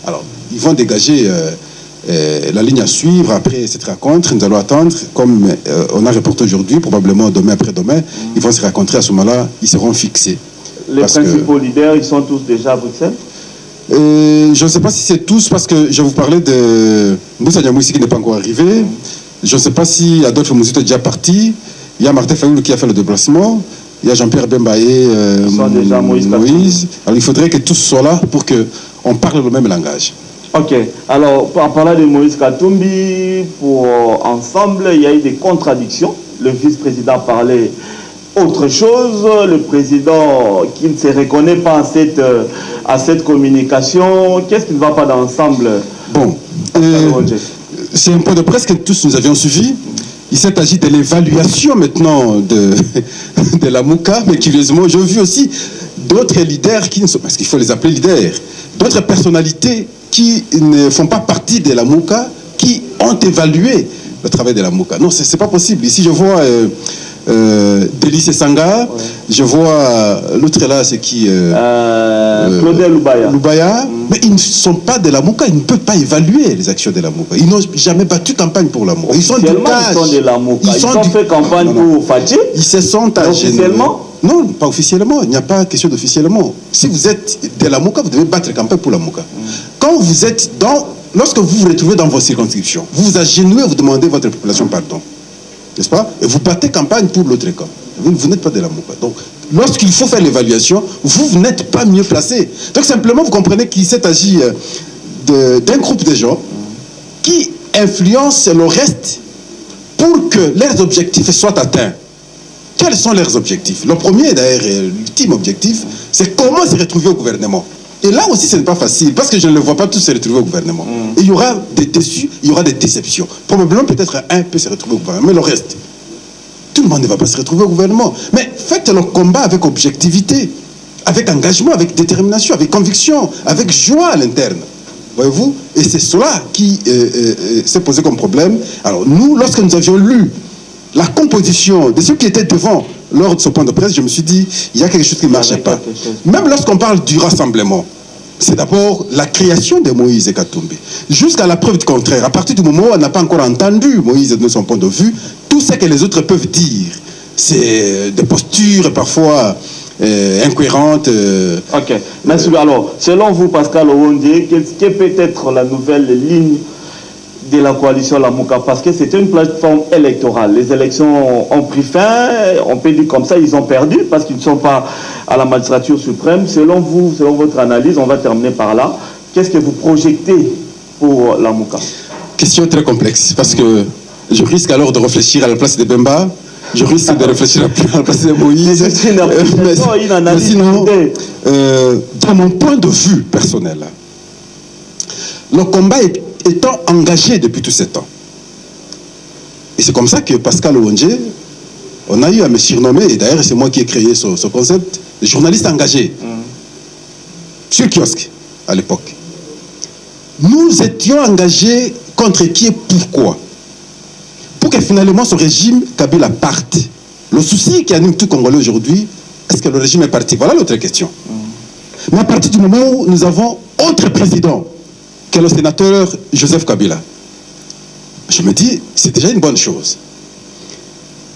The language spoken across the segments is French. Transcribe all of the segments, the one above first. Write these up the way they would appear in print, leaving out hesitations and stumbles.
Alors, ils vont dégager la ligne à suivre après cette rencontre. Nous allons attendre, comme on a reporté aujourd'hui, probablement demain après-demain, ils vont se rencontrer à ce moment-là, ils seront fixés. Les principaux leaders, ils sont tous déjà à Bruxelles? Je ne sais pas si c'est tous, parce que je vous parlais de Moussa Niamoussi qui n'est pas encore arrivé. Je ne sais pas si Adolphe Mouzito est déjà parti. Il y a Martin Fayoulou qui a fait le déplacement. Il y a Jean-Pierre Bembaye, déjà Moïse. Alors il faudrait que tous soient là pour qu'on parle le même langage. Ok. Alors, en parlant de Moïse Katumbi, pour ensemble, il y a eu des contradictions. Le vice-président parlait autre chose. Le président qui ne se reconnaît pas à cette communication. Qu'est-ce qui ne va pas dans l'ensemble? Bon. C'est un point de presse que tous nous avions suivi. Il s'est agi de l'évaluation maintenant de la Mouka, mais curieusement, j'ai vu aussi d'autres leaders qui ne sont, parce qu'il faut les appeler leaders, d'autres personnalités qui ne font pas partie de la Mouka, qui ont évalué le travail de la Mouka. Non, c'est pas possible. Ici, je vois Délice Sanga, je vois l'autre là, c'est qui Claudel Loubaya. Mais ils ne sont pas de la Mouka, ils ne peuvent pas évaluer les actions de la Mouka. Ils n'ont jamais battu campagne pour la Mouka. Ils sont de la Mouka. Ils ont fait campagne pour Fadji. Ils se sont officiellement? Non, pas officiellement. Il n'y a pas question d'officiellement. Si vous êtes de la Mouka, vous devez battre campagne pour la Mouka. Quand vous êtes lorsque vous vous retrouvez dans vos circonscriptions, vous vous agenouillez, vous demandez à votre population pardon. N'est-ce pas? Et vous battez campagne pour l'autre camp. Vous n'êtes pas de la Mouka. Donc, lorsqu'il faut faire l'évaluation, vous n'êtes pas mieux placé. Donc, simplement, vous comprenez qu'il s'est agi d'un groupe de gens qui influencent le reste pour que leurs objectifs soient atteints. Quels sont leurs objectifs? Le premier, d'ailleurs, l'ultime objectif, c'est comment se retrouver au gouvernement. Et là aussi, ce n'est pas facile, parce que je ne le vois pas tous se retrouver au gouvernement. Et il y aura des déçus, il y aura des déceptions. Probablement, peut-être un peut se retrouver au gouvernement, mais le reste, tout le monde ne va pas se retrouver au gouvernement. Mais faites le combat avec objectivité, avec engagement, avec détermination, avec conviction, avec joie à l'interne. Voyez-vous? Et c'est cela qui s'est posé comme problème. Alors nous, lorsque nous avions lu la composition de ceux qui étaient devant lors de ce point de presse, je me suis dit, il y a quelque chose qui ne marchait pas. Même lorsqu'on parle du rassemblement, c'est d'abord la création de Moïse Katumbi. Jusqu'à la preuve du contraire, à partir du moment où on n'a pas encore entendu Moïse de son point de vue, tout ce que les autres peuvent dire, c'est des postures parfois incohérentes. Ok. Merci. Alors, selon vous, Pascal Owondie, quelle peut être la nouvelle ligne de la coalition La Mouka, parce que c'était une plateforme électorale. Les élections ont pris fin, on peut dire comme ça, ils ont perdu parce qu'ils ne sont pas à la magistrature suprême. Selon vous, selon votre analyse, on va terminer par là. Qu'est-ce que vous projetez pour La Mouka? Question très complexe, parce que je risque alors de réfléchir à la place de Bemba, je risque de réfléchir à la place de Moïse. Mais sinon, dans mon point de vue personnel, le combat étant engagé depuis tout ce temps. Et c'est comme ça que Pascal Owondie, on a eu à me surnommer, et d'ailleurs c'est moi qui ai créé ce concept, de journaliste engagé, sur kiosque à l'époque. Nous étions engagés contre qui et pourquoi? Pour que finalement ce régime Kabila parte. Le souci qui anime tout Congolais aujourd'hui, est-ce que le régime est parti? Voilà l'autre question. Mais à partir du moment où nous avons autre président, que le sénateur Joseph Kabila, je me dis, c'est déjà une bonne chose.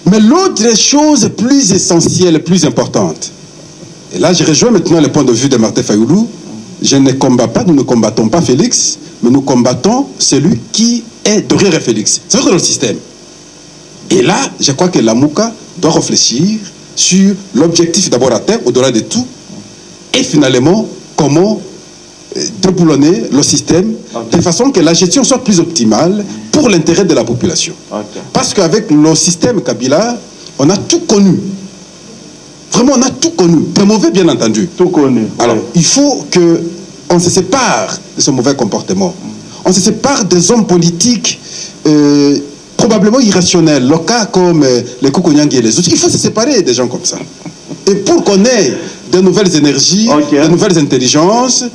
Mais l'autre chose plus essentielle, plus importante, et là je rejoins maintenant le point de vue de Martin Fayoulou, je ne combats pas, nous ne combattons pas Félix, mais nous combattons celui qui est derrière Félix. C'est le système. Et là, je crois que la Mouka doit réfléchir sur l'objectif d'abord atteint, au-delà de tout, et finalement, comment déboulonner le système de façon que la gestion soit plus optimale pour l'intérêt de la population. Parce qu'avec le système Kabila, on a tout connu. Vraiment, on a tout connu. Des mauvais, bien entendu. Tout connu. Alors, il faut qu'on se sépare de ce mauvais comportement. On se sépare des hommes politiques probablement irrationnels, le cas comme les Koukounyangui et les autres. Il faut se séparer des gens comme ça. Et pour qu'on ait de nouvelles énergies, de nouvelles intelligences,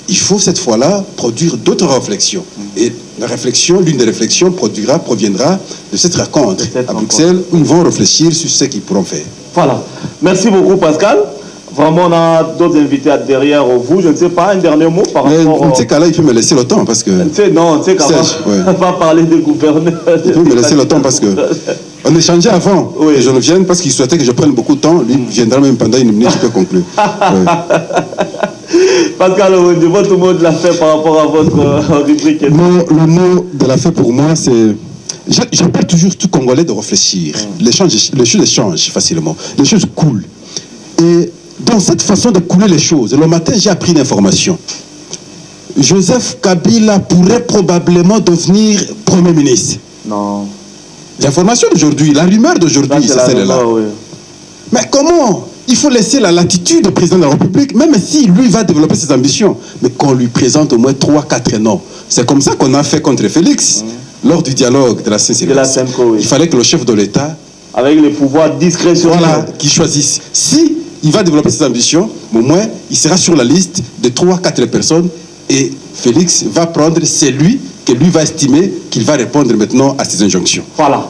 il faut cette fois-là produire d'autres réflexions. Et la réflexion, l'une des réflexions proviendra de cette rencontre à Bruxelles où ils vont réfléchir sur ce qu'ils pourront faire. Voilà. Merci beaucoup Pascal. Vraiment, on a d'autres invités derrière vous. Je ne sais pas, un dernier mot par rapport... Mais, tu sais qu'à là, il peut me laisser le temps parce que... Non, tu sais qu'avant, on va parler des gouverneurs. Il peut me laisser le temps parce que... On échangeait avant que je ne vienne parce qu'il souhaitait que je prenne beaucoup de temps. Lui viendra même pendant une minute, il peut conclure. Pascal, votre mot de la fin par rapport à votre rubrique. Le mot de la fin pour moi, c'est... J'appelle toujours tout Congolais de réfléchir. Les choses changent facilement. Les choses coulent. Et dans cette façon de couler les choses, le matin, j'ai appris une information. Joseph Kabila pourrait probablement devenir Premier ministre. Non. L'information d'aujourd'hui, la rumeur d'aujourd'hui, c'est celle-là. Oui. Mais comment? Il faut laisser la latitude au président de la République, même si lui va développer ses ambitions. Mais qu'on lui présente au moins 3-4 noms. C'est comme ça qu'on a fait contre Félix, lors du dialogue de la CNCO. Oui. Il fallait que le chef de l'État, avec les pouvoirs discrétionnels, voilà, qui choisisse. Si il va développer ses ambitions, au moins, il sera sur la liste de 3-4 personnes et Félix va prendre celui que lui va estimer qu'il va répondre maintenant à ses injonctions. Voilà.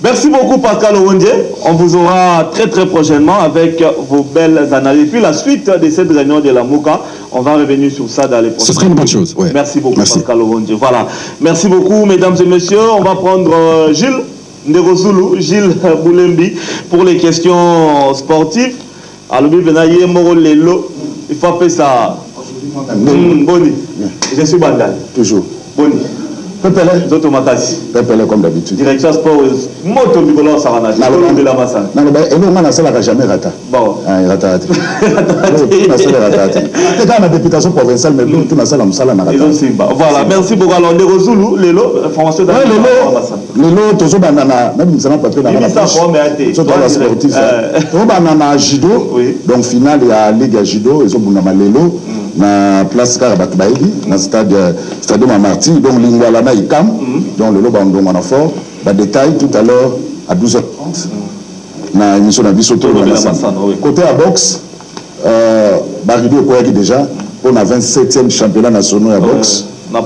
Merci beaucoup Pascal Owondje. On vous aura très prochainement avec vos belles analyses. Et puis la suite de cette réunion de la MOCA, on va revenir sur ça dans les prochaines. Ce serait une bonne chose. Ouais. Merci beaucoup. Merci. Pascal Owondje. Voilà. Merci beaucoup mesdames et messieurs. On va prendre Gilles Nderozulu, Gilles Boulembi pour les questions sportives. Alors, il faut appeler ça. Boni. Je suis Bandal. Toujours. Boni. Pépele. Pépele comme d'habitude. Direction sport. Moto Bigolo Sarana. De la Massa. Non, mais et nous, on a ça jamais rata. Bon. Ah, il rata. On a ça rata. C'est dans la députation provinciale, mais nous, on a ça la Moussala. Voilà, merci beaucoup. Alors, Nderozulu, Lelo, formation de la Massa. Lelo, toujours banana, même nous n'avons pas pris dans la sportif. Sportif. Toujours banana judo. Donc, finale, il y a Ligue judo, ils ont bonama Lelo. Na place Karabatbaïdi, na stade Marty, donc Lingwalana Ikam, donc le lobe en a fort. Détail tout à l'heure à 12h30. Na émission de Bissoto. Côté à boxe, Barido Koyaki déjà, on a 27e championnat national à boxe. La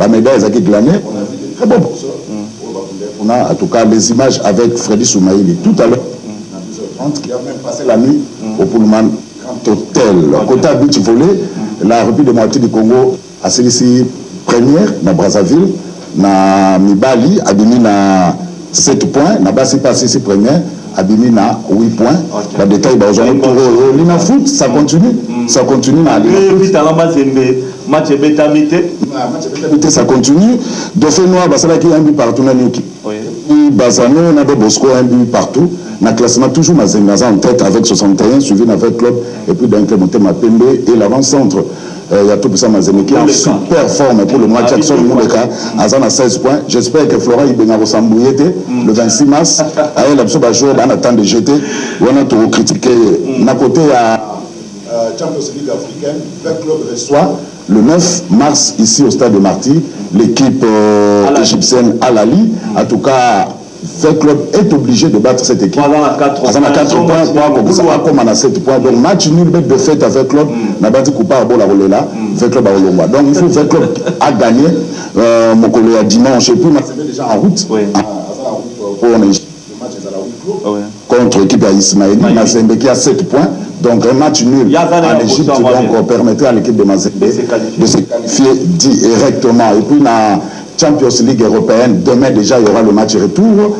médaille est glanée. Très bon boxeur. On a en tout cas les images avec Freddy Soumaïli tout à l'heure, à 12h30, qui a même passé la nuit au Pullman. Hôtel. Côté à beach volley, la République démocratique du Congo a celle-ci première dans Brazzaville, na Mibali, Abimi na 7 points, na Bassi passé ici première, Abimi na 8 points. La détail, aujourd'hui pour l'Ina Foot, ça continue. Ça continue. Match bétamité. Ça continue. Dauphin Noir, Basala qui a un but partout dans Nuki. Bazano, on a Bosco un but partout. Dans le classement, toujours Mazengaza en tête avec 61, suivi avec Club, et puis d'un club monté Mapembe et l'avant-centre. Il y a tout pour ça Mazembe qui est en super forme pour le mois de Jackson Mouleka, Azan à 16 points. J'espère que Florent Ibenga va s'embrouiller le 26 mars. Avec l'absence de jouer, on attend de jeter, on a tout critiqué. D'un côté, à Champions League africaine, le club reçoit le 9 mars ici au stade de Marty, l'équipe égyptienne Al-Ali. En tout cas, le club est obligé de battre cette équipe. Azan a 4 points, comme on a 7 points. Donc, match nul de fête avec le club, n'a pas dit coupable à la là, le club à Olomba. Donc, il faut que le club a gagné. Mon collègue a dimanche, et puis, on déjà en route. Pour le match contre l'équipe à Ismaëli, Mazembe qui a 7 points. Donc un match nul en Égypte permettrait à l'équipe de Mazembe de se qualifier directement. Et puis dans Champions League européenne, demain déjà il y aura le match retour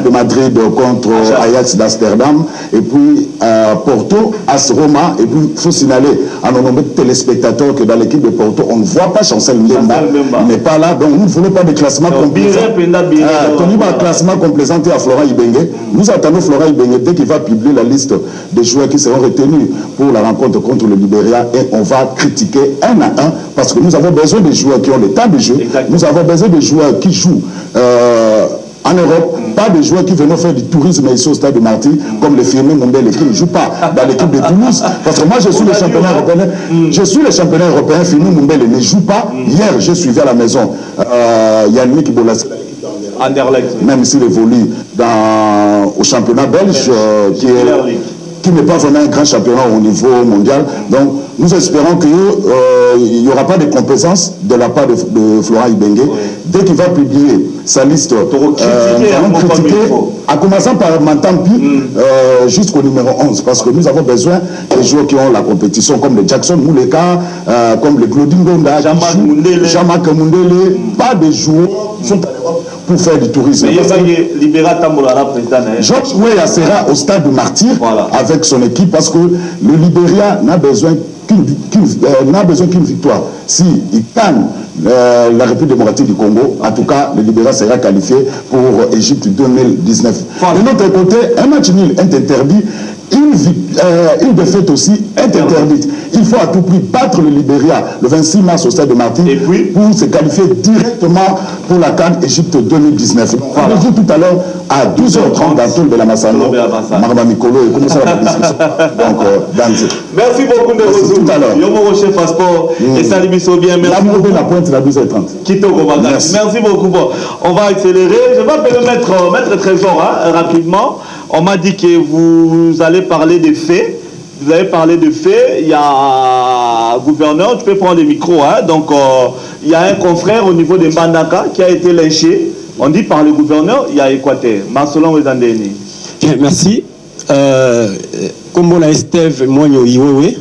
de Madrid contre Ajax d'Amsterdam, et puis Porto, AS Roma, et puis il faut signaler à nos nombreux téléspectateurs que dans l'équipe de Porto, on ne voit pas Chancel Mbemba, il n'est pas là, donc nous ne voulons pas de classement complaisant. On va classement complaisant à Florent Ibenge. Nous attendons Florent Ibenge dès qu'il va publier la liste des joueurs qui seront retenus pour la rencontre contre le Libéria, et on va critiquer un à un, parce que nous avons besoin de joueurs qui ont le temps de jeu. Nous avons besoin de joueurs qui jouent en Europe, pas de joueurs qui viennent faire du tourisme ici au stade de Marty, comme les Firmé Mombele qui ne jouent pas dans l'équipe de Toulouse. Parce que moi, je suis le championnat européen. Je suis le championnat européen, Firmé Mombele ne joue pas. Hier, je suivi à la maison Yannick Bolas, même s'il évolue au championnat belge, qui n'est pas vraiment un grand championnat au niveau mondial. Donc, nous espérons que il n'y aura pas de complaisance de la part de Florent Ibenge. Oui. Dès qu'il va publier sa liste, nous allons critiquer, en commençant par Mantampi jusqu'au numéro 11, parce que nous avons besoin des joueurs qui ont la compétition, comme les Jackson Mouleka, comme les Claudine Gonda, Jean-Marc Mundele, pas des joueurs qui sont à l'Europe pour faire du tourisme. Georges Weah sera au stade de Martyr avec son équipe, parce que le Libéria n'a besoin qu'une victoire. Si il gagne la République démocratique du Congo, en tout cas, le Libéria sera qualifié pour Égypte 2019. De notre côté, un match nul est interdit. Une défaite aussi est interdite. Il faut à tout prix battre le Libéria le 26 mars au stade de Martyr pour se qualifier directement pour la CAN Égypte 2019. On le joue tout à l'heure à 12h30 dans Tol de la Massano, Marma Mikolo et comment ça va la discussion. Donc, merci beaucoup de vous. Tout à l'heure. Yomo Rocher Passeport et Salim bien. Merci. La pointe à 12h30. Merci beaucoup. On va accélérer. Je vais appeler Maître Trésor rapidement. On m'a dit que vous allez parler des faits. Vous avez parlé de faits. Il y a un gouverneur, tu peux prendre le micro. Donc, il y a un confrère au niveau de Mbandaka qui a été lynché. On dit par le gouverneur, il y a Équateur. Marcelon Wezandeni. Merci. Comme on a Esteve Moigno Iwewe,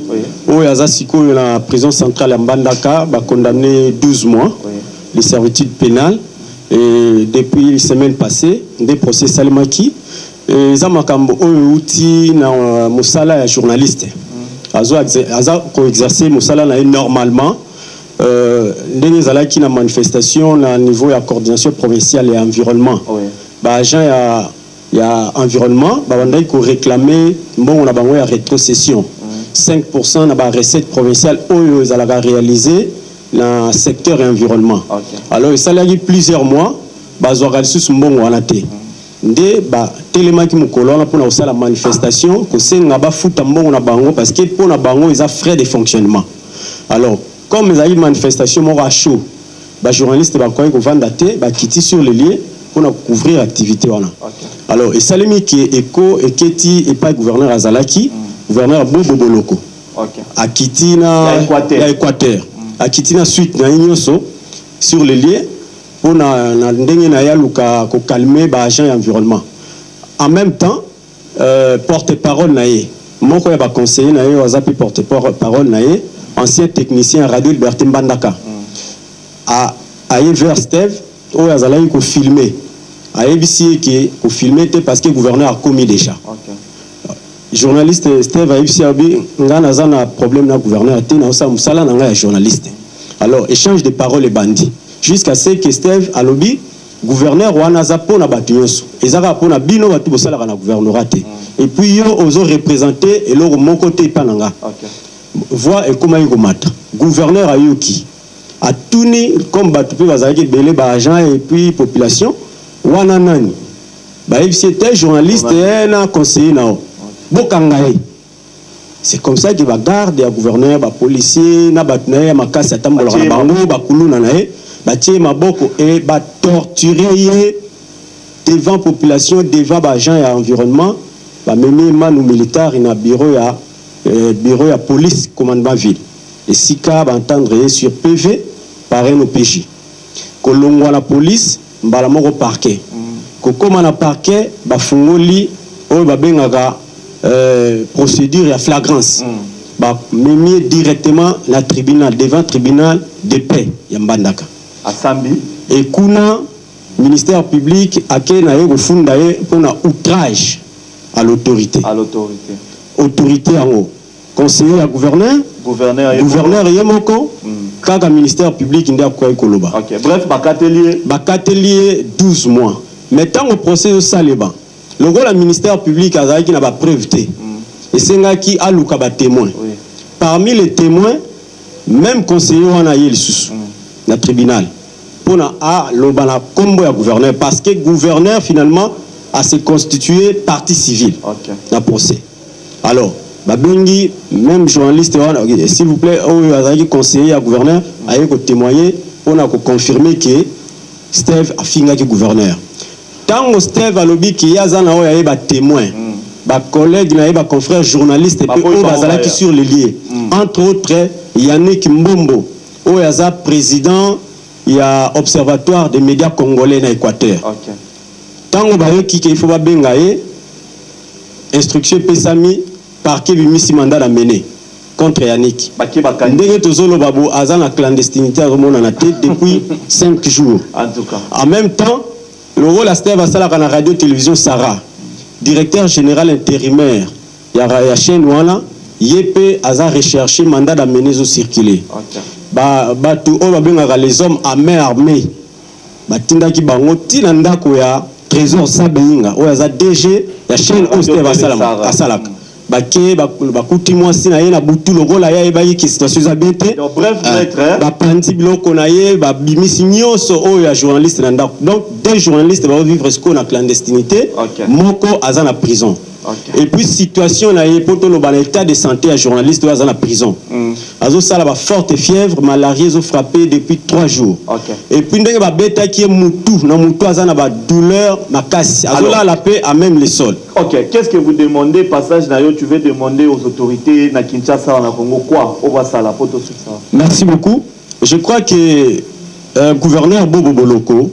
où il y a la prison centrale à Mbandaka, condamné 12 mois de servitude pénale. Et depuis la semaine passée, des procès Salimaki. Zamakambo outi na musala ya journaliste aza ko exercer musala na normalement ndenge zalaki na manifestation na niveau ya coordination provinciale et environnement ba agent ya environnement ba bandai ko réclamer mbongo na bango ya rétrocession 5% na ba recette provinciale oyo zalaka réaliser na secteur environnement. Alors ça l'a plusieurs mois ba zoralisusu mbongo wana te nde ba telemaki mukolona pour na manifestation que c'est ngaba futa mbongo na bango parce que pour na bango ils a frais de fonctionnement. Alors comme ils a eu manifestation mo à chaud ba journaliste ba koy ko vanda te ba kiti sur le lieu pour na couvrir activité wana. Alors et salemi qui éco et keti et pas gouverneur Azalaki gouverneur Bobo Boloko. A kiti na Équateur. A kiti na suite na Ignoso sur le lieu pour na ndenge na yaluka ko calmer ba agent environnement. En même temps, porte-parole naé, mon collègue a conseillé naé au zapi porte-parole naé, ancien technicien radio Liberté Mbandaka. A vers Steve, où azala ko filmer. A ABC qui ko filmer parce que le gouverneur a commis déjà. Journaliste Steve a ABC abi ngana zana problème na gouverneur té na osa musala na nga journaliste. Alors échange de paroles et bandits jusqu'à ce que Steve a lobby gouverneur wana za pona batuyos ezaka pona bino batu bosala kana gouvernorat et puis yo ozo représenter et leur mon côté pananga voix et comment il mata gouverneur ayuki a tuni comme batu pe bazaki belé ba agent et puis population wana nani ba c'était journaliste et na conseiller nao bokangai. C'est comme ça que ba garde ya gouverneur ba policier na batna makasi atambola na bango ba kuluna nae batie maboko et ba torturer devant population devant agents et environnement ba mener manu militaire na bureau ya police commandement ville et sika ba entendre sur PV par un OPJ kolongwa la police mbala moko parquet ko koma na parquet ba fungoli o ba bengaka procédure à flagrance ba memi directement la tribunal devant tribunal de paix ya Mbandaka Asambi et kuna ministère public a kenaye funda pour na outrage à l'autorité autorité en haut conseiller à gouverneur yemoko kaka ministère public ndia kwa ikoloba. Bref bakatelier 12 mois mais tant au procès au saleba le rôle du ministère public a qui n'a pas preuve et c'est là qui a luka ba témoin parmi les témoins même conseiller wana yeli susu na tribunal pour na a lobana combo ya gouverneur parce que gouverneur finalement a se constitué partie civile na procès. Alors babengi même journaliste s'il vous plaît azaki conseiller à gouverneur aye ko témoigner pour na ko confirmer que Steve a finga ki gouverneur. Tant que Steve a lobby qui y a zana oya ba témoin collègues, confrères journalistes, et puis qui sur les liés. Entre autres, Yannick Mbombo, président, il y a Observatoire des médias congolais dans l'Équateur. Tant qu'il faut bengaye, instruction Pesami, parquet bimisi mandat à mener contre Yannick. Ndenge tozolo babo aza na clandestinité depuis 5 jours. En tout cas. En même temps, le rôle à Steve Asala na radio télévision Sarah, directeur général intérimaire, ya chaîne wana, yepé aza recherché mandat d'amener au circuler. Batu o babengaka les hommes à main armée. Batindaki bango tina ndako ya Trésor Sabeinga, o aza DG ya chaîne o Steve Asala. Bakuti moi si na ye na butu logo la ya ebayi ki situation za bete. Bref, maître, ba pandi biloko na ye ba bimisi nyoso o ya journaliste na ndako. Donc des journalistes va vivre ce qu'on a clandestinité. Moko aza na prison. Et puis situation na ye poto lo ba l'état de santé à journaliste aza na prison. Azo sala ba forte fièvre, malaria zo frappé depuis 3 jours. Et puis ndenge ba beta ki mutu na mutu aza na ba douleur makasi. Azo la paix à même les sols. OK, qu'est-ce que vous demandez passage na yo tu veux demander aux autorités na Kinshasa na Congo quoi? On va ça la photo sur ça. Merci beaucoup. Je crois que gouverneur Bobo Boloko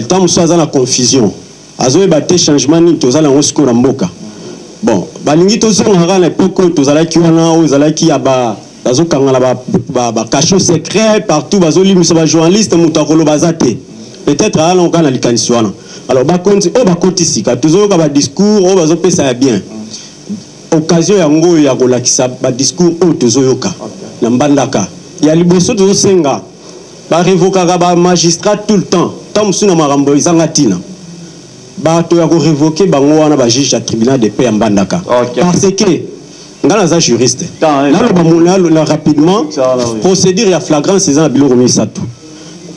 tant soit la confusion. Azo ebate changement ni tozala ngosiko na mboka. Bon, balingi tozonga na époque tozala ki wana ozala ki ya ba azo kangala ba cachot secret partout bazoli miso ba journaliste mutakolo bazate. Peut-être ala on kana likanisi wana. Alors bakonzi o bakotisi ka tozoka ba discours o bazo pesa ya bien. Occasion ya ngo ya kolakisa ba discours o tozoyoka na mbandaka. Ya liboso tozosenga ba révoquer ba magistrat tout le temps. Tant musuna marambo izanga tina. Bato ya ko révoquer bango wana ba juge à tribunal de paix en Bandaka. Parce que ngana za juriste. Là rapidement procédure ya flagrance c'est un biloko misato.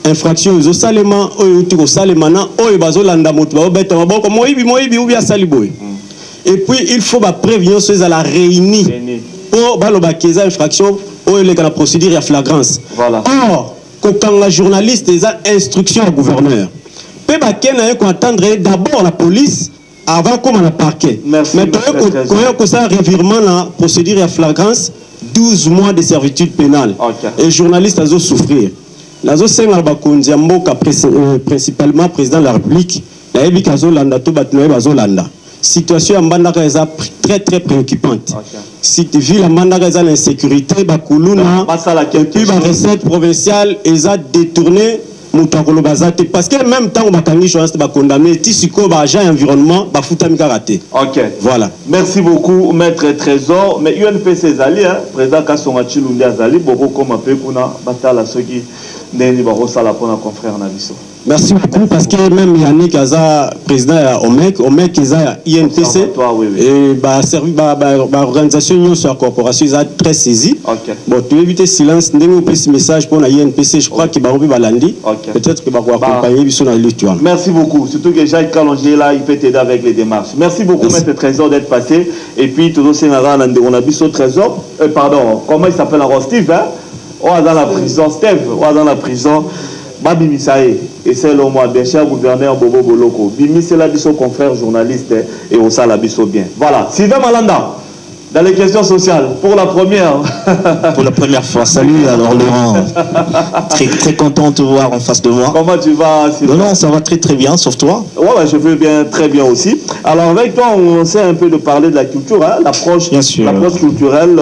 Infraction zo salema oyo tuko salemana oyo bazolanda moto ba beta maboko moyibi ou bien saliboy. Et puis il faut ba prévenir ceux à la réunie pour baloba keza infraction oyo le kana procédure ya flagrance. Voilà. Or quand la journaliste des instructions au gouverneur il faut attendre d'abord la police avant comme on a parquet. Merci. Mais quand ça revirement la procédure à flagrance 12 mois de servitude pénale. Et les journalistes ont souffrir. Lazo senga bakonzi mboka principalement président de la République, la ebika zolanda to batnoye bazolanda. Situation en Bandaka est très préoccupante. Si tu vis la Bandaka est l'insécurité, bakuluna et puis la recette provinciale est détournée. Parce que même temps on journaliste condamné tisiko ba agent environnement ba futami karaté. OK. Voilà. Merci beaucoup maître Trésor mais UNPC Zali président Kasonga Chilumbi Azali boko comme peu kuna batala soki ndeni ba rosala pona confrère na biso. Merci beaucoup parce que même Yannick Aza président à OMEC Aza INPC et ba servi ba organisation sur la corporation Aza très saisi. Bon tu éviter silence ndenge petit message pour la INPC je crois que ba obi balandi peut-être que ba ko accompagner biso na lutte. Merci beaucoup surtout que Jacques Kalongier là il peut t'aider avec les démarches. Merci beaucoup maître Trésor d'être passé et puis tout aussi on a biso Trésor pardon comment il s'appelle encore Steve hein? On est dans la prison Steve on est dans la prison Babi Misae, et c'est le mois bien cher gouverneur Bobo Boloko. Bimi c'est la biso confrère journaliste et on sait la biso bien. Voilà, Sylvain Malanda, dans les questions sociales, pour la première. Pour la première fois, salut alors Laurent. Très content de te voir en face de moi. Comment tu vas Sylvain? Non, ça va très bien, sauf toi. Ouais, je vais bien, très bien aussi. Alors avec toi, on sait un peu de parler de la culture, hein, l'approche culturelle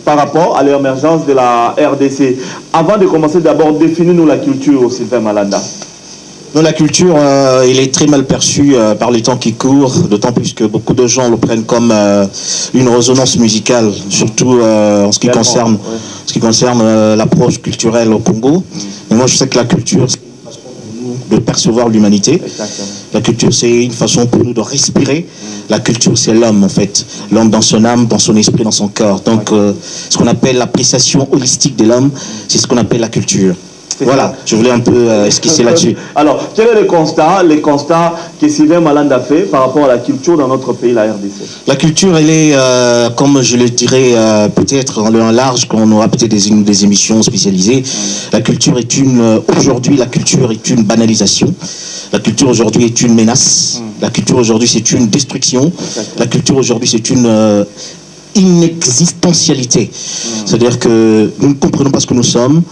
par rapport à l'émergence de la RDC. Avant de commencer, d'abord, définis-nous la culture, Sylvain Malanda. Non, la culture, il est très mal perçu par les temps qui courent, d'autant plus que beaucoup de gens le prennent comme une résonance musicale, surtout en ce qui concerne, l'approche culturelle au Congo. Mais moi, je sais que la culture, c'est une façon pour nous de percevoir l'humanité. La culture, c'est une façon pour nous de respirer. La culture, c'est l'homme, en fait. L'homme dans son âme, dans son esprit, dans son corps. Donc, ce qu'on appelle l'appréciation holistique de l'homme, c'est ce qu'on appelle la culture. Voilà, je voulais un peu esquisser là-dessus. Alors, quel est les constats que Sylvain Malanda fait par rapport à la culture dans notre pays, la RDC? La culture, elle est, comme je le dirais, peut-être en large, qu'on aura peut-être des émissions spécialisées. La culture est aujourd'hui, la culture est une banalisation. La culture aujourd'hui est une menace. La culture aujourd'hui, c'est une destruction. La culture aujourd'hui, c'est une inexistentialité. C'est-à-dire que nous ne comprenons pas ce que nous sommes.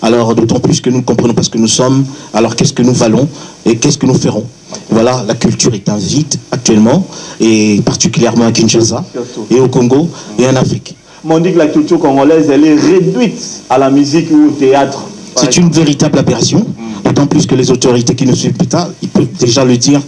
Alors, d'autant plus que nous ne comprenons pas ce que nous sommes, alors qu'est-ce que nous valons et qu'est-ce que nous ferons? Voilà, la culture est un vide actuellement, et particulièrement à Kinshasa, et au Congo, et en Afrique. On dit que la culture congolaise, elle est réduite à la musique ou au théâtre. C'est une véritable aberration, d'autant plus que les autorités qui nous suivent plus tard, ils peuvent déjà le dire,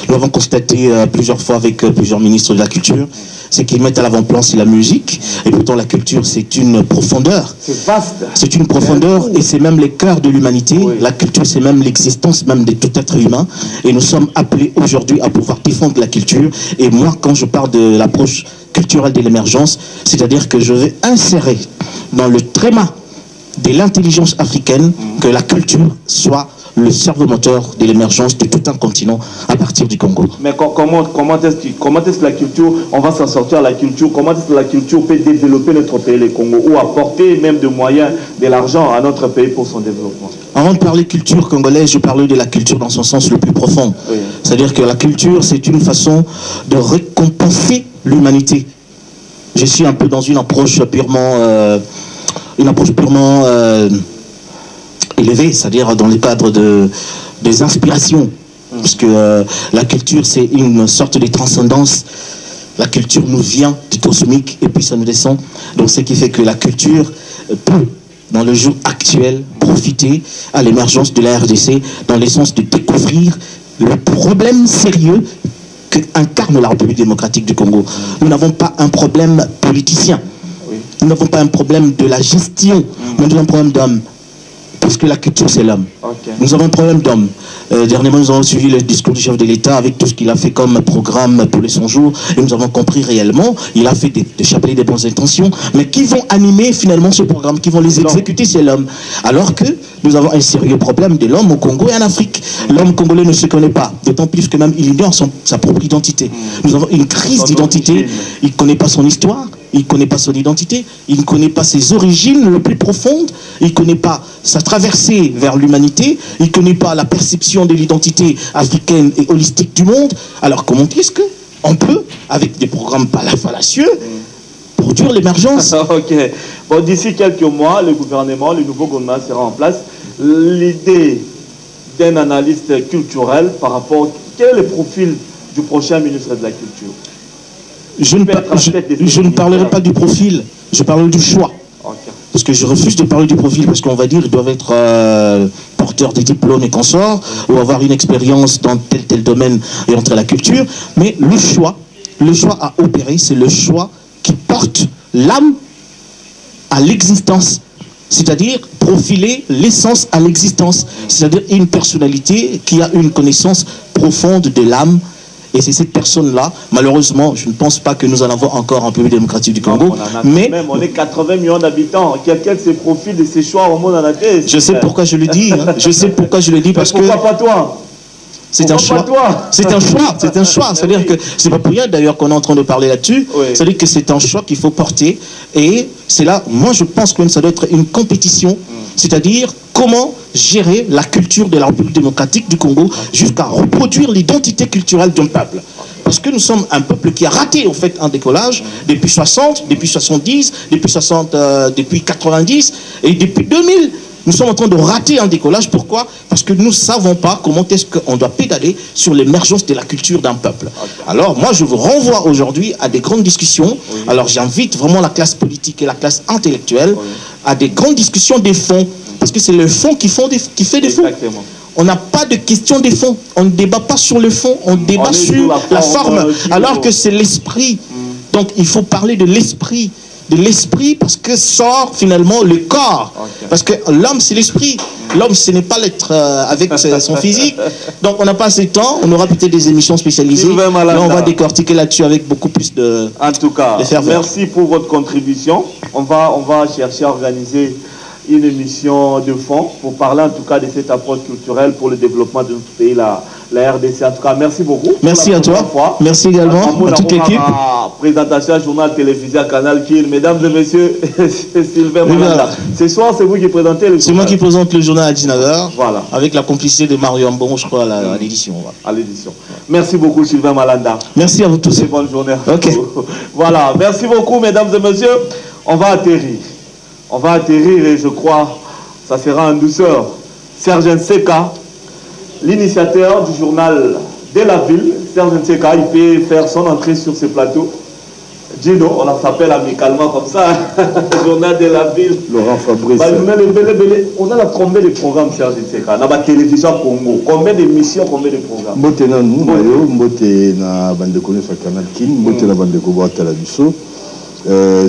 nous l'avons constaté plusieurs fois avec plusieurs ministres de la culture, c'est qu'ils mettent à l'avant-plan c'est la musique, et pourtant la culture c'est une profondeur. C'est vaste. C'est une profondeur et c'est même les cœurs de l'humanité. Oui. La culture c'est même l'existence même de tout être humain, et nous sommes appelés aujourd'hui à pouvoir défendre la culture. Et moi quand je parle de l'approche culturelle de l'émergence, c'est-à-dire que je vais insérer dans le tréma de l'intelligence africaine que la culture soit le cerveau moteur de l'émergence de tout un continent à partir du Congo. Mais comment est-ce que la culture, on va s'en sortir la culture, comment est-ce que la culture peut développer notre pays, le Congo, ou apporter même des moyens, de l'argent à notre pays pour son développement? Avant de parler culture congolaise, je parlais de la culture dans son sens le plus profond. Oui. C'est-à-dire que la culture, c'est une façon de récompenser l'humanité. Je suis un peu dans une approche purement élevée, c'est-à-dire dans le cadre des inspirations. Parce que la culture, c'est une sorte de transcendance. La culture nous vient du cosmique et puis ça nous descend. Donc ce qui fait que la culture peut, dans le jour actuel, profiter à l'émergence de la RDC dans le sens de découvrir le problème sérieux qu'incarne la République démocratique du Congo. Nous n'avons pas un problème politicien. Nous n'avons pas un problème de la gestion. Nous avons un problème d'homme. Parce que la culture, c'est l'homme. Okay. Nous avons un problème d'homme. Dernièrement, nous avons suivi le discours du chef de l'État avec tout ce qu'il a fait comme programme pour les 100 jours. Et nous avons compris réellement, il a fait des chapelets des bonnes intentions. Mais qui vont animer finalement ce programme, qui vont les exécuter, c'est l'homme. Alors que nous avons un sérieux problème de l'homme au Congo et en Afrique. L'homme congolais ne se connaît pas. D'autant plus que même il ignore sa propre identité. Nous avons une crise d'identité. Il ne connaît pas son histoire. Il ne connaît pas son identité, il ne connaît pas ses origines les plus profondes, il ne connaît pas sa traversée vers l'humanité, il ne connaît pas la perception de l'identité africaine et holistique du monde. Alors comment est-ce qu'on peut, avec des programmes fallacieux, produire l'émergence? Ok. Bon, d'ici quelques mois, le nouveau gouvernement sera en place. L'idée d'un analyste culturel par rapport... Quel est le profil du prochain ministre de la Culture? Je ne parlerai pas du profil, je parle du choix. Okay. Parce que je refuse de parler du profil, parce qu'on va dire qu'ils doivent être porteurs des diplômes et consorts, ou avoir une expérience dans tel domaine et entrer à la culture. Mais le choix à opérer, c'est le choix qui porte l'âme à l'existence. C'est-à-dire profiler l'essence à l'existence. C'est-à-dire une personnalité qui a une connaissance profonde de l'âme. Et c'est cette personne-là, malheureusement, je ne pense pas que nous en avons encore en République démocratique du Congo. Mais on est 80 millions d'habitants. Quel se profile de ces choix au monde en tête? Je sais pourquoi je le dis. Hein. Je sais pourquoi je le dis parce pourquoi pas toi? C'est un choix. C'est un choix. C'est un choix. C'est-à-dire que c'est pas pour rien d'ailleurs qu'on est en train de parler là-dessus. Oui. C'est-à-dire que c'est un choix qu'il faut porter. Et c'est là, moi je pense que ça doit être une compétition. C'est-à-dire comment gérer la culture de la République démocratique du Congo jusqu'à reproduire l'identité culturelle d'un peuple. Parce que nous sommes un peuple qui a raté en fait un décollage depuis 60, depuis 70, depuis 90 et depuis 2000. Nous sommes en train de rater un décollage. Pourquoi? Parce que nous ne savons pas comment est-ce qu'on doit pédaler sur l'émergence de la culture d'un peuple. Alors moi je vous renvoie aujourd'hui à des grandes discussions. Alors j'invite vraiment la classe politique et la classe intellectuelle à des grandes discussions des fonds. Parce que c'est le fond qui fait des fonds. On n'a pas de question des fonds. On ne débat pas sur le fond, on débat sur la forme. Alors que c'est l'esprit. Donc il faut parler de l'esprit. De l'esprit parce que sort finalement le corps. Parce que l'homme c'est l'esprit. L'homme ce n'est pas l'être avec son physique. Donc on n'a pas assez de temps. On aura peut-être des émissions spécialisées. Là on va décortiquer là-dessus avec beaucoup plus de... En tout cas, merci pour votre contribution. On va chercher à organiser une émission de fond pour parler en tout cas de cette approche culturelle pour le développement de notre pays, la RDC. En tout cas, merci beaucoup. Merci à toi. Merci également à toute l'équipe. Présentation à journal télévisé à Canal Kin. Mesdames et messieurs, Sylvain Malanda. Ce soir, c'est vous qui présentez le journal. C'est moi qui présente le journal à 19h. Voilà. Avec la complicité de Mario Ambon, je crois, à l'édition. À l'édition. Merci beaucoup, Sylvain Malanda. Merci à vous tous. Et bonne journée. Ok. Voilà. Merci beaucoup, mesdames et messieurs. On va atterrir. On va atterrir et je crois ça sera en douceur. Serge Nseka, l'initiateur du journal de la ville. Serge Nseka, il peut faire son entrée sur ce plateau. Gino, on s'appelle amicalement comme ça. Journal de la ville. Laurent Fabrice. On a combien de programmes, Serge Nseka? On a la télévision Congo. Combien d'émissions, combien de programmes? Mbote na nous, mbote na bandeko sur Canal Kin, mbote na bandeko boîte à la biso.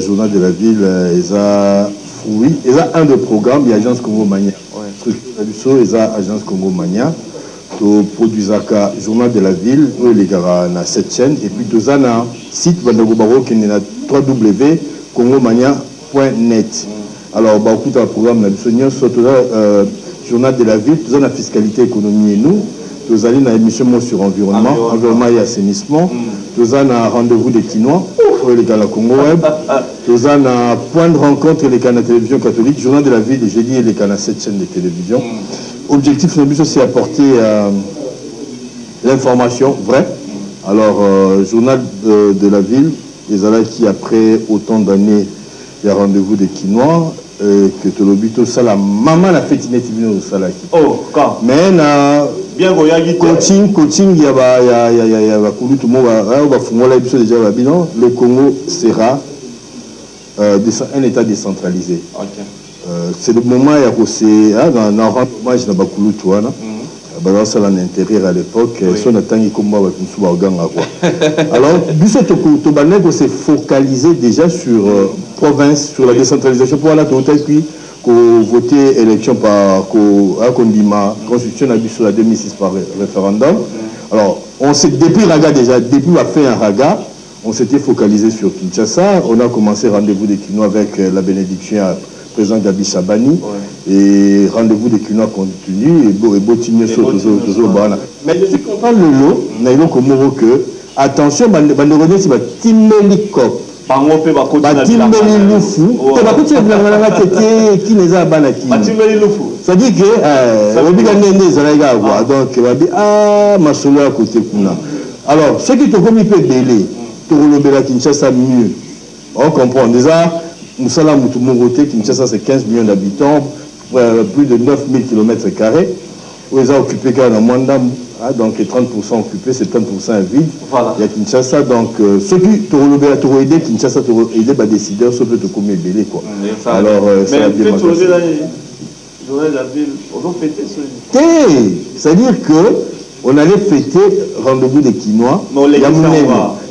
Journal de la ville, oui, il y a un des programmes, il y a l'Agence Congo Mania. Il y a l'Agence Congo Mania. Au produit Zaka, Journal de la ville, il y a 7 chaînes. Et puis, il y a un site qui est www.congomania.net. Alors, beaucoup de programmes, il y a Journal de la ville, il y a la fiscalité, économie et nous. Nous allons dans l'émission sur environnement, environnement et assainissement. Nous avons un rendez-vous des Quinois, les gars la Congo Web. Nous avons un point de rencontre les canaux de télévision catholique, journal de la ville, j'ai dit les canaux 7 chaînes de télévision. Objectif, c'est apporter l'information vraie. Alors, journal de la ville, les alliés qui après autant d'années, il y a rendez-vous des Quinois. Que tu l'obito ça la maman la fête inétivine au salaki. Oh, quand mais na bien coaching il y a tout le monde va fumer la déjà le Congo sera un état décentralisé. Okay. C'est le moment où c'est dans moi je n'ai pas coulu toi là. Ça l'a intérieur à l'époque son attendu comme moi alors biso to c'est focalisé déjà sur province sur la décentralisation pour la puis voter élection par Kondima constitution sur la 2006 par référendum. Alors on s'est depuis Raga déjà depuis a fait un Raga on s'était focalisé sur Kinshasa, on a commencé rendez-vous des Quinois avec la bénédiction à président Gabi Chabani et rendez-vous des Quinois continue et Botigné sur toujours. Mais je suis content le lot, naïlo komoro que attention, bandorone si va timelikop. Batimeli lufu, te bakuti blanga tete qui les a banaki. Batimeli lufu. Ça dit que obiga nende zalaga quoi. Donc babi masolo à côté kuna. Alors, ce qui te commis peu délai, to lobela Kinshasa mieux. On comprend déjà Moussala Moutoumouroté, Kinshasa c'est 15 millions d'habitants, plus de 9000 km². Où ils ont occupé quand même Mwanda, donc 30% occupés, 70% vide. Voilà. Il y a Kinshasa, donc ceux qui t'ont aidé, Kinshasa t'ont aidé, bah décideurs, sauf que tu commis belé quoi. Alors, mais fait tourner la journée de la ville, on va fêter ce. C'est-à-dire que on allait fêter rendez-vous des Quinois.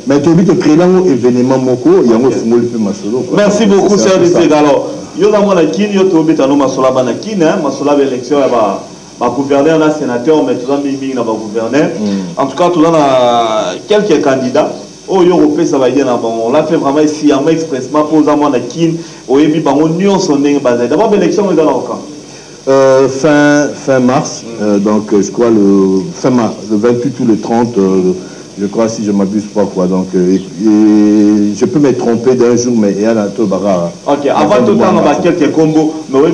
Mais tu as créer un événement moko, il y a un masolo. Merci beaucoup, Serge Nseka. Alors, il y a un kin, il y a un masolo banakin, masolo élection va gouverner, on a sénateur, mais tout le monde va gouverner. En tout cas, tout le monde a quelques candidats. Oh, Européen, ça va dire, on l'a fait vraiment ici, expressement pour les gens qui ont eu union son basé. D'abord, l'élection est dans leur camp. Fin mars, donc je crois le 28 ou le 30, je crois si je ne m'abuse pas quoi. Donc je peux me tromper d'un jour, mais il y a un peu barra. Ok, avant tout temps, on va quelques combos, mais oui,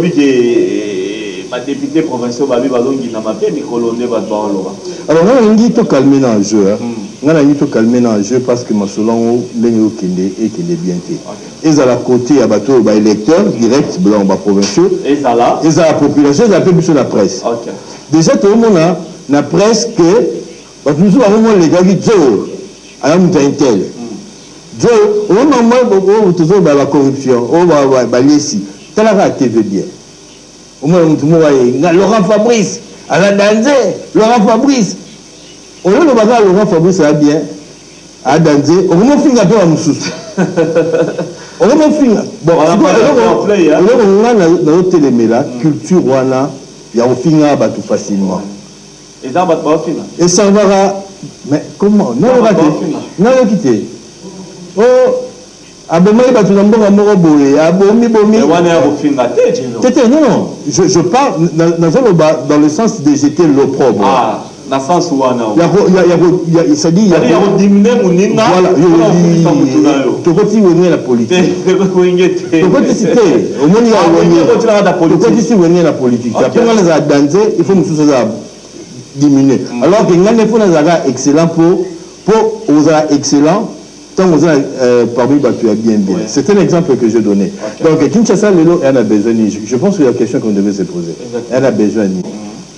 ma député provincial Babi Balongi n'a pas fait Nicolas Nevatbarolo. Alors on a dit tout calmer dans le jeu. On a dit tout calmer dans le jeu parce que ma solon l'engo kende et qui est bien fait. Et à la côté à bateau bah électeur direct blanc bas provinciaux. Et ça là. Et à la population, ça peut sur la presse. Déjà tout le monde a la presse que parce que nous avons les gars qui Joe à un tel. Joe au moment où toujours la corruption, on va ici. T'as la TV bien. Au moins, Laurent Fabrice, à la danser, Laurent Fabrice. On a le bagage, Laurent Fabrice, ça va bien. À danser, on va finir un peu à Moussous. On va finir. Bon, on a dans notre téléméla, culture, il y a un finir tout facilement. Et ça va pas finir. Et ça va. Mais comment? Non, on va quitter. Oh, Abomai Batunambo Moroboé, Abomi Bomi. Non, je parle dans le sens de jeter l'opprobre. Ah, dans le sens où on a. Ça dit, il y a diminué mon nina. Voilà, il y a la politique. Au moins, il y a la politique. Après, on les a dansé, il faut nous diminuer. Alors que nous faut excellent pour aux excellents. Tant que parmi tu as bien. C'est un exemple que je donnais. Donc Kinshasa Lelo elle a besoin. Je pense qu'il y a une question qu'on devait se poser. Elle a besoin.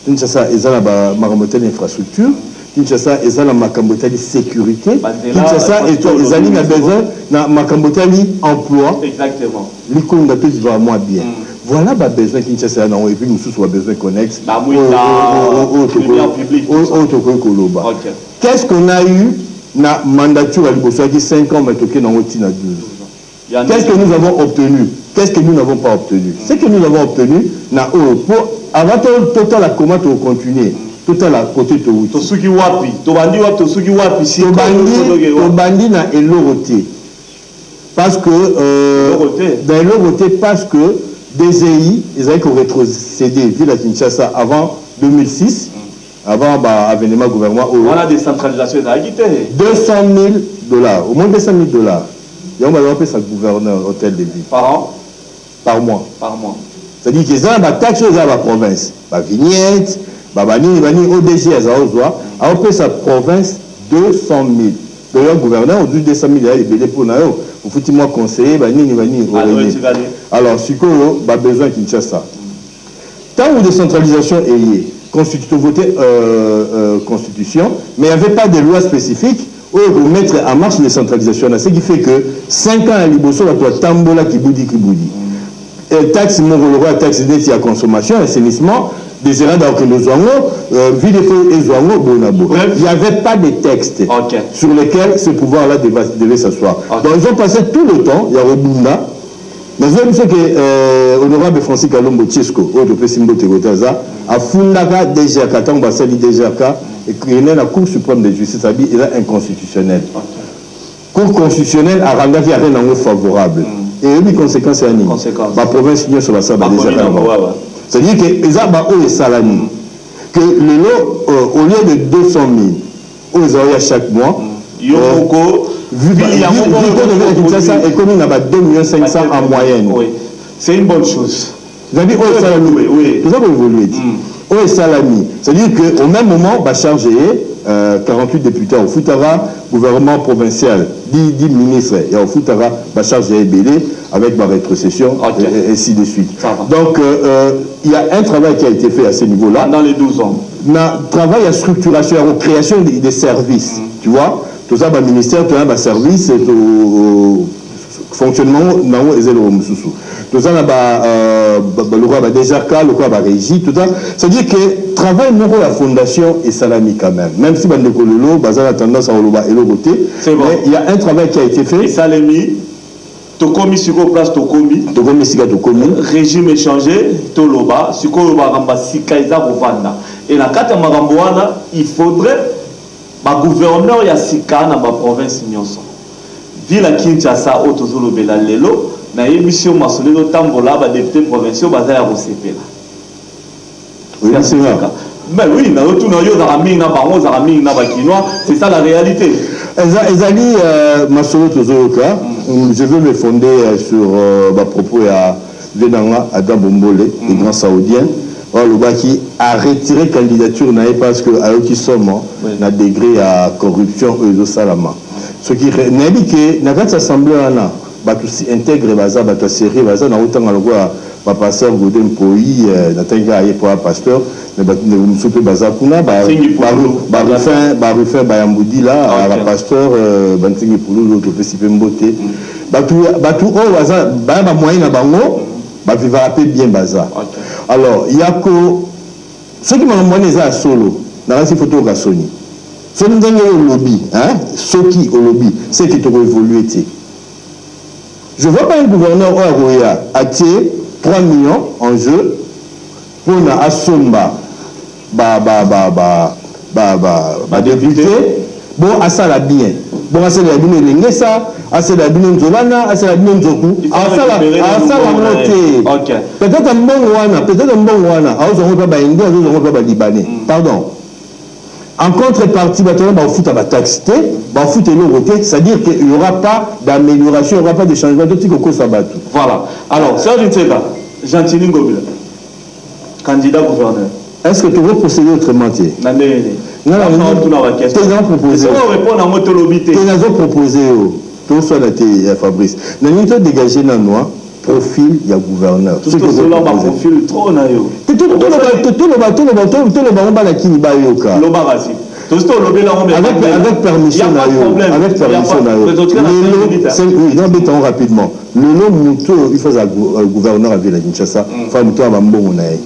Kinshasa est la makamotali infrastructure. Kinshasa est la makamotali sécurité. Kinshasa est a besoin na makamotali emploi. Exactement. L'icône tous va moins bien. Voilà bah besoin Kinshasa et puis nous tous avons besoin connexe. Qu'est-ce qu'on a eu? Na mandature à l'Ibosoaki 5 ans, mais toqué dans 12. Qu'est-ce que nous avons obtenu? Qu'est-ce que nous n'avons pas obtenu? Ce que nous avons obtenu, avant total la comment tu continuer, total la côté de Touti. Tosuki wapi, tobandi wapi, tosuki wapi, si tobandi na eloroté. Parce que dans eloroté, parce que DGI, ils avaient rétrocédé ville à Kinshasa avant 2006. Avant l'avènement gouvernement. Voilà des centralisations $200 000, au moins $200 000. Et on va appeler ça gouverneur hôtel de ville. Par an? Par mois. Par mois. C'est-à-dire qu'ils ont des taxes dans la province. La vignette, ODG, on appelle sa province 200 000. D'ailleurs, le gouverneur, on dit 200 000, il est pour nous. Vous foutez-moi conseiller, alors, si vous avez besoin qu'il fasse ça. Tant où décentralisation est liée, voter constitution, mais il n'y avait pas de loi spécifique pour mettre en marche les centralisations. Ce qui fait que 5 ans à Liboso, il y a Tambola qui boudi. Taxe Morolora, taxe d'état à consommation, assainissement, des erreurs d'Orkelozoango, Videfo et Zoango, Bonabo. Il n'y avait pas de texte sur lesquels ce pouvoir-là devait s'asseoir. Donc ils ont passé tout le temps, il y a Obunda. Mais vous savez que l'honorable Francis Kalombo Tchesco, au Dopé Simbo Tegotaza, a Fundaka DGK, tant que c'est DGK, et qu'il y a la Cour suprême de justice, il est inconstitutionnel. Cour constitutionnelle a rendu rien en favorable. Et les conséquences, c'est la province sur la salle de DGK. C'est-à-dire que les arbres et salami, que le lot, au lieu de 200 000, aux oreilles chaque mois, et comme il y a 2 500 000 en moyenne. Oui. C'est une bonne chose. Vous avez dit, oh, salami. Oui. C'est ça que vous voulez dire. Oh, salami. C'est-à-dire qu'au même moment, va charger 48 députés au Foutara, gouvernement provincial, 10 ministres, et au Foutara, va charger Bélé avec ma rétrocession, et ainsi de suite. Donc, il y a un travail qui a été fait à ce niveau-là. Dans les 12 ans. Un travail à structuration, à création des services. Tu vois? Tout ça, le ministère, tout ça, le service, le fonctionnement, tout ça, le roi va déjà le roi va régir, tout ça. C'est-à-dire que travail pour la fondation est salami quand même. Même si Bandekololo, Bazar a tendance à et le côté, mais il y a un travail qui a été fait. Et salami, Tokomi sur place, Tokomi. Régime échangé, Toloba, Sukoloba Ramba Sikaïza Rovanda. Et la carte Maramboana, il faudrait. Le gouverneur ya sika na ba province nyonso ville à Kinshasa otozolo bela lelo na émission masolelo tambola ba député provinciaux bazaya rosepela. Oui, c'est vrai. Mais oui, na retour na yo za mingi na bango za mingi na ba kinois, c'est ça la réalité. Ezali masolo tozoloka, je veux me fonder sur ma propos à Venanga Adam Bombole, le grand saoudien. Le Baki a retiré candidature parce que à qui sommes na degré à corruption aux Salama. Ce qui n'est que na cette assemblée là ba tous intègre baza ba to série baza na autant le quoi ba pasteur Godem Poi na tenga aye pour pasteur mais ba nous soupe baza kuna ba rufin ba yambudi là la pasteur bantingi pour l'autre petit mboté ba tout o baza ba moyen na bango ba vivre bien baza. Alors, il y a que ceux qui m'ont demandé ça solo, dans la photo de Sony. Ceux qui ont lobby, ceux qui ont lobby, c'est qui ont évolué. Je ne vois pas un gouverneur Oaroya a 3 millions en jeu pour na Asomba, député. Bon, à ça la bien. bon assez la bino lengesa assez la bino nzolana assez la bino nzoku asala moté peut-être mbongo wana azo pas ba indi azo pas ba libanais pardon en contrepartie batona ba foot ba taxe ba foot et c'est-à-dire qu'il y aura pas d'amélioration il y aura pas de changement de type ko sabatu. Voilà, alors Serge Ntega Gentili Ngobila candidat gouverneur. Est-ce que tu veux procéder autrement? Non, proposé. Tout soit la Fabrice. Nous avons dégagé dans le profil du gouverneur. Tout cela va profil trop naïo. Tout avec permission avec permission non rapidement le nom Mouto il faut un gouverneur à Ville Kinshasa enfin Mouto à Bambongo naï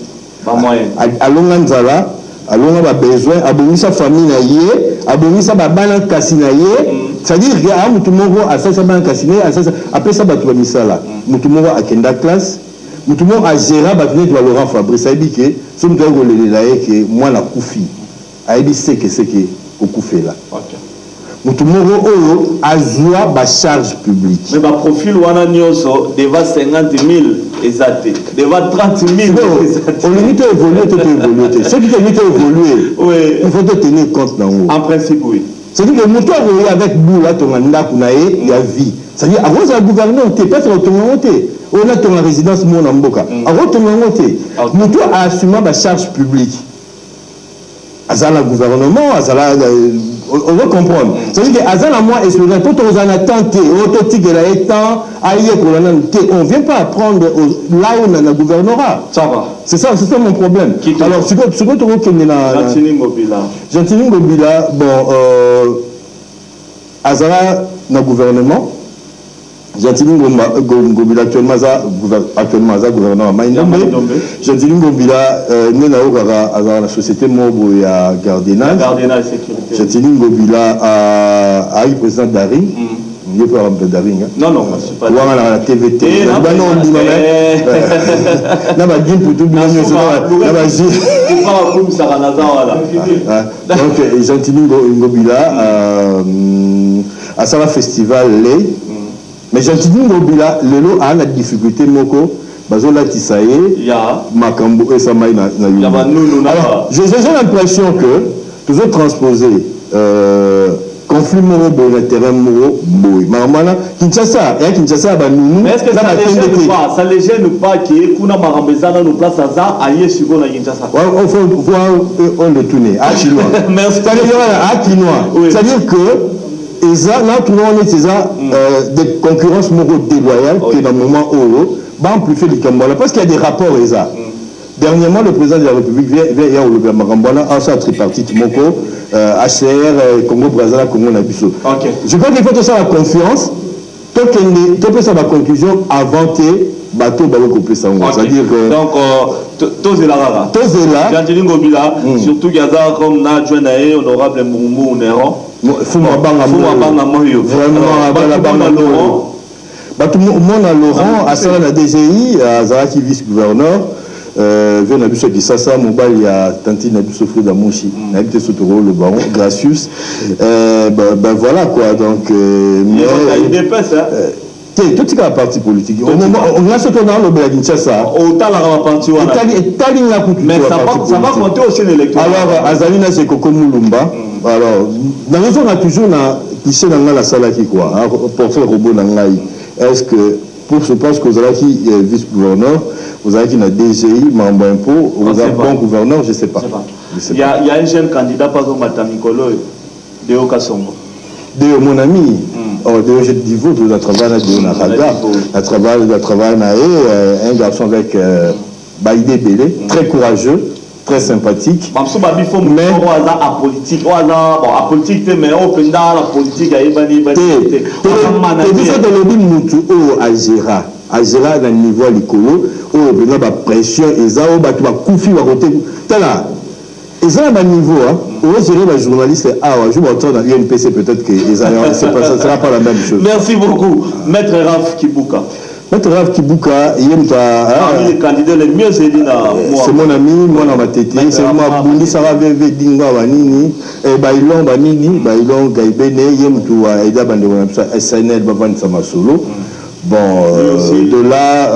alonga nzala alonga ba besoin abongisa famille na ye abongisa ba bana kasi na ye c'est-à-dire que a mutu moko asasa bana kasi na asasa après ça batu ba misala mutu moko akenda classe mutu moko a gérer ba venir de Laurent Fabrice ça dit que ce mutu ko lelela ye que moi la kufi aibi c'est que okufe là mutu moko oyo azwa ba charge publique mais ba profil wana nyoso devant 50 000 exacté devant 30 000 on limite évoluer ce qui te limite évoluer oui il faut te tenir compte dans haut en principe oui c'est dire que mutu avec bout là ton ndako na ye il y a vie c'est dire avant ça gouvernement t'es pas sur ton monté on a ton résidence mon mboka avant ton monté mutu a assumé ba charge publique azala gouvernement azala on veut comprendre c'est-à-dire que azala moi espérer pour tous en attente autotique la étant ailleurs pour la on vient pas apprendre là où on a un gouvernorat ça va c'est ça mon problème alors ce que tu veux que Gentili Ngobila bon azala na gouvernement Gentili Ngobila actuellement gouverneur à Maïndombe. Gentili Ngobila né na okara azala la société mobo ya Gardena sécurité. Gentili Ngobila a eu président Daring. Il peut avoir Daring. Non, je suis pas. Ou la TVT. Non, ba gim pour tout bien na ba ji. Pas comme ça là. Donc Gentili Ngobila à ça festival les mais Gentili Ngobila lelo a la difficulté moko bazola tisaye ya makambo esamai na alors j'ai l'impression que toujours transposer conflit moro bo na terrain moro boy mamana Kinshasa ba nunu mais est-ce que ça les gêne pas qui kuna marambezana no place ça aye siko na Kinshasa on faut voir on le tourner à chinois merci c'est-à-dire que et ça, là, tout le monde est des concurrences moraux déloyales qui, dans le moment où, amplifier le Kambala. Parce qu'il y a des rapports, et ça. Dernièrement, le président de la République vient au Kambala, en ça, tripartite, Moko, HCR, Congo, Brazzaville, Congo, Nabiso. Je crois qu'il faut que ça la confiance, tout que ça la conclusion avant que bateau couper ça. C'est-à-dire que. Donc, Tozela. Gentili Ngobila, surtout Gaza comme Nadjouanae, honorable Moumou Néron. Fuma banga moyo vraiment Laurent tout le monde à Laurent à ça la DGI à Zaraki vice-gouverneur vient na biso Kisasa mobile ya Tantine na biso Frida Mouchi na été sous le baron gracieux ben voilà quoi donc mais il dépasse tout ce qui est parti politique on a ce qu'on a le Bela Kinshasa autant la parti mais ça va compter aussi l'électorat alors Azalina c'est Koko Mulumba alors dans le on a toujours cliché dans la salle qui quoi pour faire robot dans l'ai est-ce que pour je pense que vous avez qui vice-gouverneur vous avez qui na DGI membre impôt vous avez bon gouverneur je sais pas il y a un jeune candidat par exemple Matamikolo de Okasongo de mon ami de je dis vous vous travaillez de Naraga à travail un garçon avec Baïdé Belé très courageux très sympathique mais apolitique apolitique mais au la politique agera na niveau likolo o benga ba pression ezao batu ba kufi ba côté tala ezala ba niveau o gérer ba journaliste je vais entendre dans l'UNPC peut-être que ça sera pas la même chose. Merci beaucoup maître Raph Kibuka. Maître Rav Kibuka, parmi les candidats les mieux, c'est c'est mon ami, moi dans ma tête. C'est moi, Bundi Sarah Veve Dinga Wanini, et Bailon Banini, Bailon Gaibene, Yemtou, Aida Bandewam, SNL, Baban Samasolo. Bon, de là,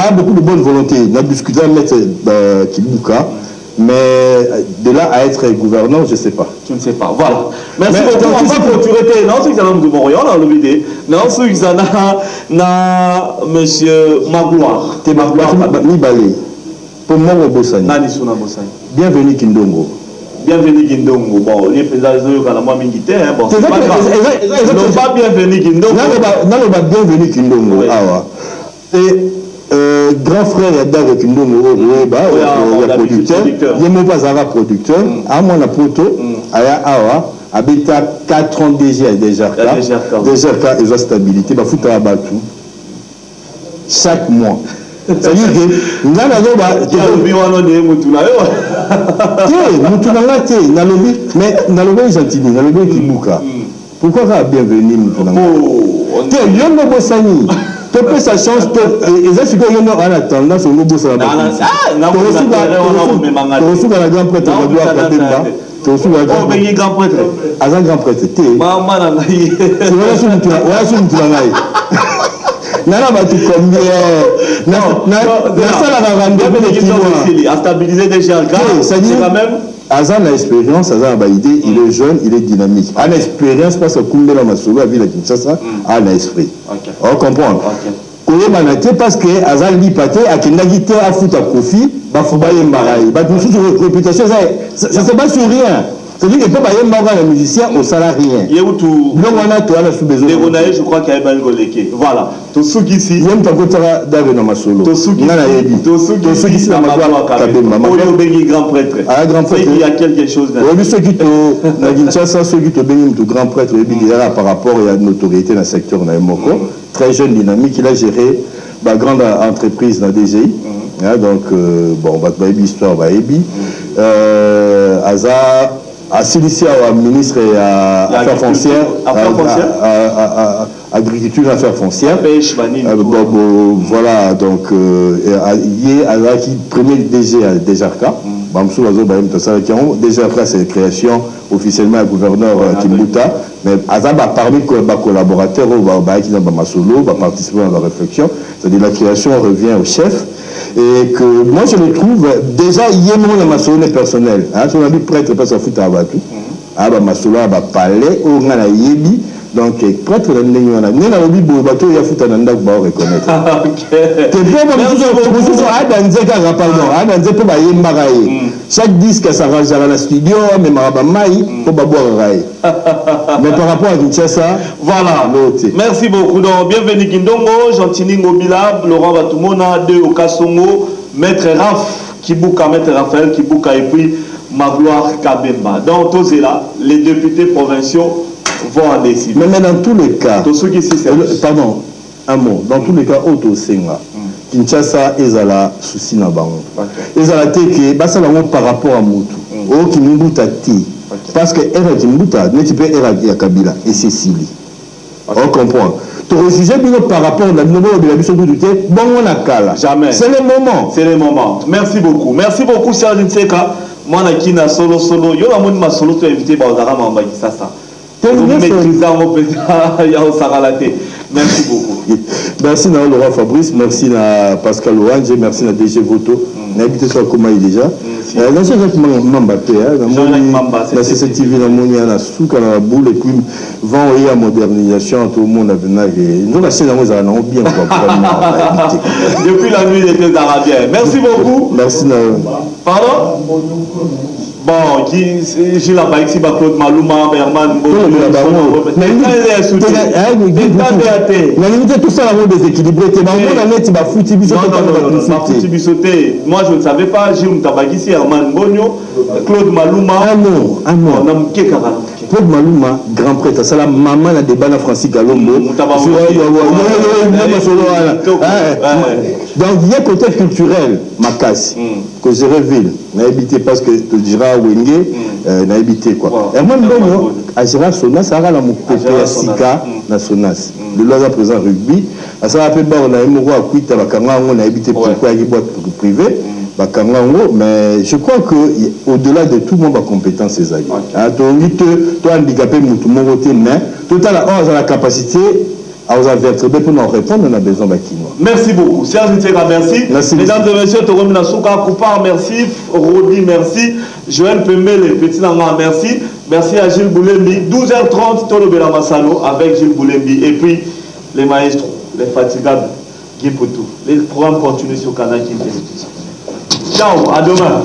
a beaucoup de bonne volonté. On a discuté avec Maître Kibuka. Mais de là à être gouverneur, je ne sais pas. Tu ne sais pas. Voilà. Merci beaucoup. On va clôturer. Non, c'est que ça nous demande. On a le vidéo. Non, c'est que ça n'a monsieur Magloire. T'es Magloire. Ni balé. Pour moi, au Bossani. Nani Souna Bossani. Bienvenue Kindongo. Bienvenue Kindongo. Bon, les présidents de la milité. Bon, c'est pas grave. Ils n'ont pas bienvenue Kindongo. Non, pas bienvenue Kindongo. Ah ouais. Grand frère Yadar Kindongo, il y a producteur. Il y a mon bazara producteur. À mon apoto, Aya Awa, habite à 4 ans déjà, déjà cas, ils ont stabilité. Bah, foutre à Batou. Chaque mois. C'est-à-dire que, nous avons mais Nalobi gentil, Nalobi Kibuka. Pourquoi ça a bienvenu Moutounanga? Yongo Bossani. Tu peux sa chance, et ça, c'est que nous avons la tendance au Nobo Salama. Tu reçois la grande prêtre, tu reçois la grande prêtre. Azan grand prêtre. Tu vois, sous Moutounanga. Nana va tout combien. À stabiliser des gens. C'est quand même. Azan a l'expérience, Azan a idée, il est jeune, il est dynamique. A l'expérience parce que Kumbela Masolo a vu la Kinshasa, a l'esprit. On comprend. Koye Manaté parce que Azan dit pâté, à Kendagité a foutu à profit, Bafoubaye Maraï. Notre réputation, ça ne se base sur rien. C'est-à-dire qu'il ne peut pas y avoir un musicien au salarié. Il y a où tout. Donc on a tout à la sous-besoin. Je crois qu'il y a un goleke. Voilà. Tout ce qui ici. Il y a un peu de David dans ma solo. Tout ce qui ici dans ma grand prêtre. Ah, grand prêtre. Il y a quelque chose. Oui, ceux qui te bénissent, tout grand prêtre, il y a par rapport à une autorité dans le secteur Naïmoko. Très jeune, dynamique. Il a géré la grande entreprise dans la DGI. Donc, bon, histoire, Aza. À Cilicia, au ministre et à Affaires foncières, agriculture et affaires foncières. Voilà, donc, il y a qui premier DG à Dejarka. Déjà après c'est création officiellement à gouverneur Kimbuta, mais Azaba parmi les collaborateurs qui ont participé à la réflexion, c'est-à-dire la création revient au chef. Et que moi je le trouve déjà yémo la maçonnerie personnelle. Si on a dit prêtre parce qu'on fout à Batou, maçonnerie à palais, on a la yébi. Donc, prêtre, on a dit bateau, il y a foutu à Nanda pour reconnaître. Chaque disque, ça va dans la studio, mais Marabamaï, pour boire mais par rapport à Kinshasa, voilà. Merci beaucoup. Donc, bienvenue Kindongo, Gentini Ngobila, Laurent Batumona, De Okasongo, Maître Raf, Kibuka, Maître Raphaël Kibuka, et puis Magloire Kabemba. Donc, tous là, les députés provinciaux vont en décider. Mais dans tous les cas, pardon, un mot, dans tous les cas, Otto Senga, Kinshasa, Ezala, souci na bango. Ezala teke, basa lango par rapport à Moutou. O Kimbuta ti. Parce que Era Kimbuta, ne tu peux Era Kabila, et c'est Sili. On comprend. Tu refusais bien par rapport à la nouvelle obligation de douter, bon on a cala. Jamais. C'est le moment. C'est le moment. Merci beaucoup. Merci beaucoup, Serge Nseka. Moi, je suis solo. Yo, la monde m'a solo, tu as invité Baudara Mamba Sasa. Merci beaucoup. Merci à Laurent Fabrice, merci à Pascal Orange, merci à DG Voto. On a habité sur Komaï déjà. Jean-Jacques Mamba, la CCTV, la souk, la boule, et puis vent et la modernisation, tout le monde a venu. Nous, la chaîne, nous avons bien. Depuis la nuit des Arabiens. Merci beaucoup. Merci. Pardon? Bon, j'ai la baïque, c'est Claude Malouma, Berman, tout ça, la déséquilibré. Moi, je ne savais pas, j'ai un tabagisi, Herman Bonio, Claude Malouma. Ah non. Claude Malouma, grand prêtre, c'est la maman de débat à Francis Galombo. Donc, il y a côté culturel, Makassi, que je révèle, n'a habité parce que tu diras Wenge, n'a habité quoi. Et moi, à Gérard Sonas, ça a la Sika, na Sonas. Le loi à présent rugby, ça va pas on a un mot à quitter on a évité pourquoi il y a boîte privé mais je crois que au-delà de tout le monde a compétence ces alliés toi handicapé tout le monde mais tout à la capacité à vous avertir pour nous répondre on a besoin de merci beaucoup Serge Ntega merci mesdames et messieurs Togomi Nasuka Koupar merci Rodi merci Joël Pembele Petit Nanga merci à Gilles Boulembi 12h30 Tolo Bela Masano avec Gilles Boulembi et puis les maestros les fatigables Guy Poutou les programmes continuent sur Canal King. Ciao, à demain.